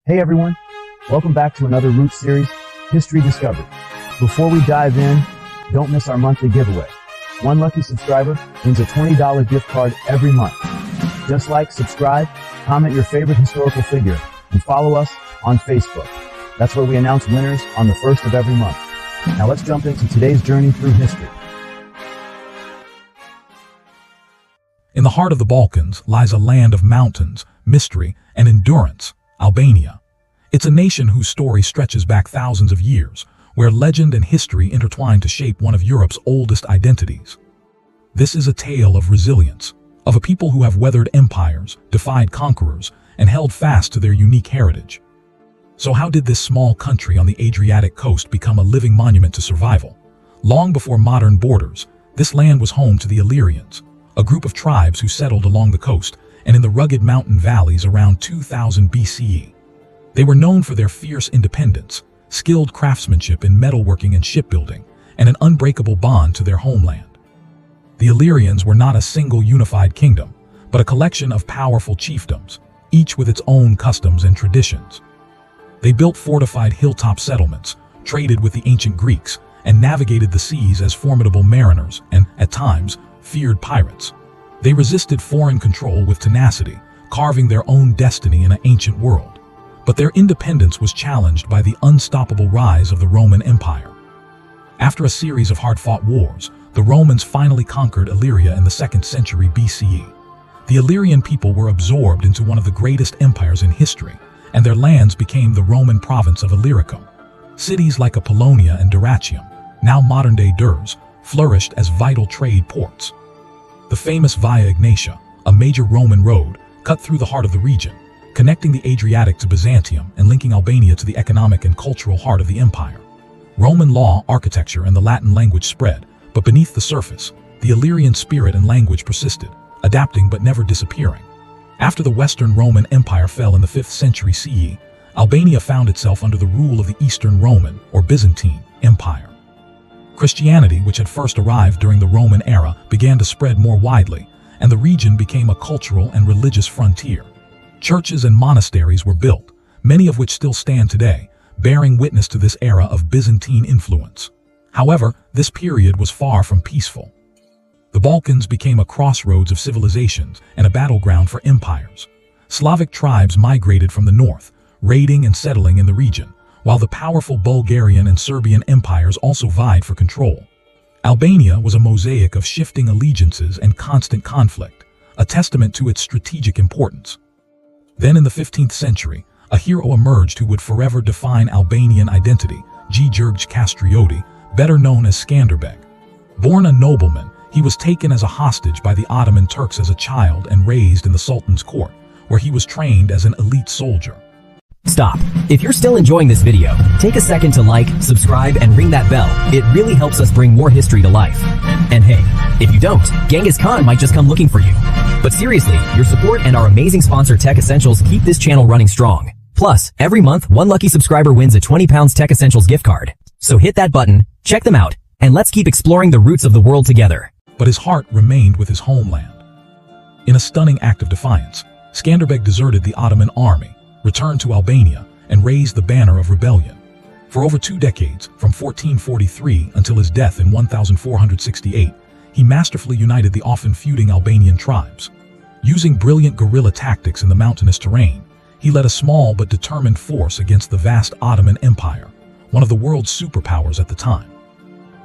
Hey everyone, welcome back to another Root series, History Discovered. Before we dive in, don't miss our monthly giveaway. One lucky subscriber wins a $20 gift card every month. Just like, subscribe, comment your favorite historical figure, and follow us on Facebook. That's where we announce winners on the first of every month. Now let's jump into today's journey through history. In the heart of the Balkans lies a land of mountains, mystery, and endurance, Albania. It's a nation whose story stretches back thousands of years, where legend and history intertwine to shape one of Europe's oldest identities. This is a tale of resilience, of a people who have weathered empires, defied conquerors, and held fast to their unique heritage. So how did this small country on the Adriatic coast become a living monument to survival? Long before modern borders, this land was home to the Illyrians, a group of tribes who settled along the coast and in the rugged mountain valleys around 2000 BCE. They were known for their fierce independence, skilled craftsmanship in metalworking and shipbuilding, and an unbreakable bond to their homeland. The Illyrians were not a single unified kingdom, but a collection of powerful chiefdoms, each with its own customs and traditions. They built fortified hilltop settlements, traded with the ancient Greeks, and navigated the seas as formidable mariners and, at times, feared pirates. They resisted foreign control with tenacity, carving their own destiny in an ancient world. But their independence was challenged by the unstoppable rise of the Roman Empire. After a series of hard-fought wars, the Romans finally conquered Illyria in the 2nd century BCE. The Illyrian people were absorbed into one of the greatest empires in history, and their lands became the Roman province of Illyricum. Cities like Apollonia and Dyrrhachium, now modern-day Durs, flourished as vital trade ports. The famous Via Egnatia, a major Roman road, cut through the heart of the region, connecting the Adriatic to Byzantium and linking Albania to the economic and cultural heart of the empire. Roman law, architecture, and the Latin language spread, but beneath the surface, the Illyrian spirit and language persisted, adapting but never disappearing. After the Western Roman Empire fell in the 5th century CE, Albania found itself under the rule of the Eastern Roman, or Byzantine, Empire. Christianity, which had first arrived during the Roman era, began to spread more widely, and the region became a cultural and religious frontier. Churches and monasteries were built, many of which still stand today, bearing witness to this era of Byzantine influence. However, this period was far from peaceful. The Balkans became a crossroads of civilizations and a battleground for empires. Slavic tribes migrated from the north, raiding and settling in the region, while the powerful Bulgarian and Serbian empires also vied for control. Albania was a mosaic of shifting allegiances and constant conflict, a testament to its strategic importance. Then in the 15th century, a hero emerged who would forever define Albanian identity, Gjorgj Kastrioti, better known as Skanderbeg. Born a nobleman, he was taken as a hostage by the Ottoman Turks as a child and raised in the Sultan's court, where he was trained as an elite soldier. Stop. If you're still enjoying this video, take a second to like, subscribe, and ring that bell. It really helps us bring more history to life. And hey, if you don't, Genghis Khan might just come looking for you. But seriously, your support and our amazing sponsor Tech Essentials keep this channel running strong. Plus, every month, one lucky subscriber wins a £20 Tech Essentials gift card. So hit that button, check them out, and let's keep exploring the roots of the world together. But his heart remained with his homeland. In a stunning act of defiance, Skanderbeg deserted the Ottoman army, returned to Albania, and raised the banner of rebellion. For over 2 decades, from 1443 until his death in 1468, he masterfully united the often feuding Albanian tribes. Using brilliant guerrilla tactics in the mountainous terrain, he led a small but determined force against the vast Ottoman Empire, one of the world's superpowers at the time.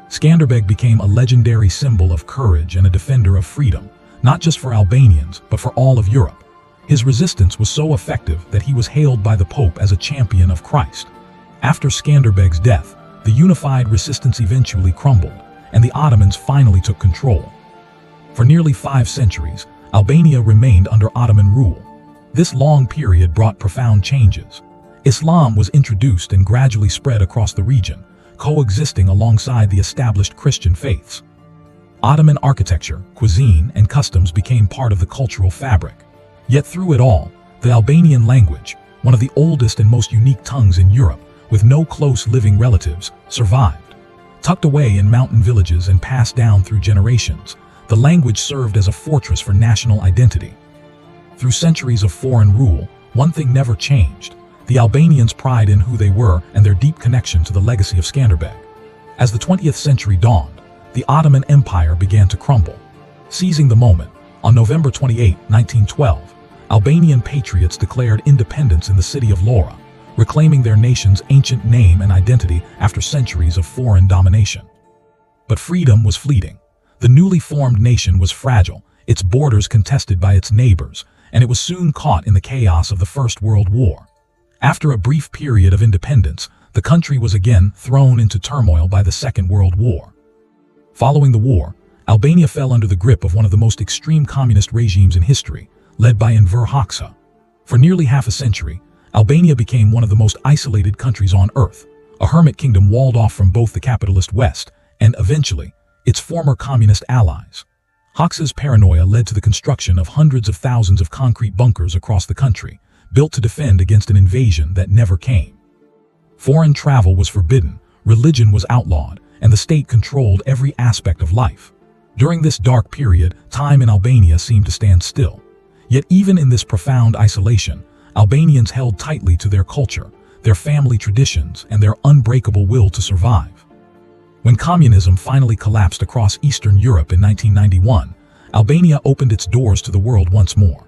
Skanderbeg became a legendary symbol of courage and a defender of freedom, not just for Albanians, but for all of Europe. His resistance was so effective that he was hailed by the Pope as a champion of Christ. After Skanderbeg's death, the unified resistance eventually crumbled, and the Ottomans finally took control. For nearly 5 centuries, Albania remained under Ottoman rule. This long period brought profound changes. Islam was introduced and gradually spread across the region, coexisting alongside the established Christian faiths. Ottoman architecture, cuisine, and customs became part of the cultural fabric. Yet through it all, the Albanian language, one of the oldest and most unique tongues in Europe, with no close living relatives, survived. Tucked away in mountain villages and passed down through generations, the language served as a fortress for national identity. Through centuries of foreign rule, one thing never changed: the Albanians' pride in who they were and their deep connection to the legacy of Skanderbeg. As the 20th century dawned, the Ottoman Empire began to crumble. Seizing the moment, on November 28, 1912, Albanian patriots declared independence in the city of Lora, reclaiming their nation's ancient name and identity after centuries of foreign domination. But freedom was fleeting. The newly formed nation was fragile, its borders contested by its neighbors, and it was soon caught in the chaos of the First World War. After a brief period of independence, the country was again thrown into turmoil by the Second World War. Following the war, Albania fell under the grip of one of the most extreme communist regimes in history, led by Enver Hoxha. For nearly half a century, Albania became one of the most isolated countries on earth, a hermit kingdom walled off from both the capitalist West and, eventually, its former communist allies. Hoxha's paranoia led to the construction of hundreds of thousands of concrete bunkers across the country, built to defend against an invasion that never came. Foreign travel was forbidden, religion was outlawed, and the state controlled every aspect of life. During this dark period, time in Albania seemed to stand still. Yet even in this profound isolation, Albanians held tightly to their culture, their family traditions, and their unbreakable will to survive. When communism finally collapsed across Eastern Europe in 1991, Albania opened its doors to the world once more.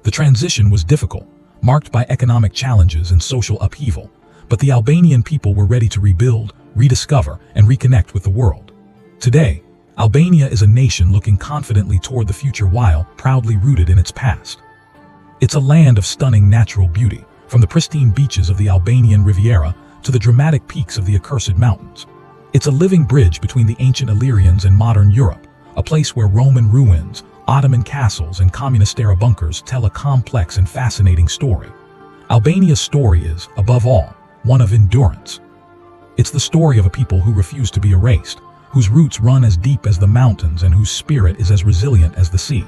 The transition was difficult, marked by economic challenges and social upheaval, but the Albanian people were ready to rebuild, rediscover, and reconnect with the world. Today, Albania is a nation looking confidently toward the future while proudly rooted in its past. It's a land of stunning natural beauty, from the pristine beaches of the Albanian Riviera to the dramatic peaks of the Accursed Mountains. It's a living bridge between the ancient Illyrians and modern Europe, a place where Roman ruins, Ottoman castles, and communist-era bunkers tell a complex and fascinating story. Albania's story is, above all, one of endurance. It's the story of a people who refuse to be erased, whose roots run as deep as the mountains and whose spirit is as resilient as the sea.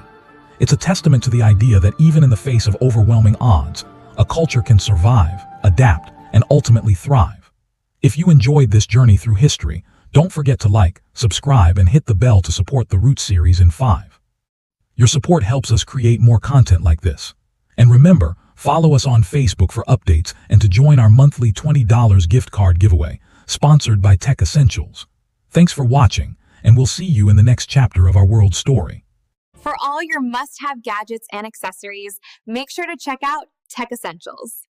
It's a testament to the idea that even in the face of overwhelming odds, a culture can survive, adapt, and ultimately thrive. If you enjoyed this journey through history, don't forget to like, subscribe, and hit the bell to support the Root series in 5. Your support helps us create more content like this. And remember, follow us on Facebook for updates and to join our monthly $20 gift card giveaway, sponsored by Tech Essentials. Thanks for watching, and we'll see you in the next chapter of our world story. For all your must-have gadgets and accessories, make sure to check out Tech Essentials.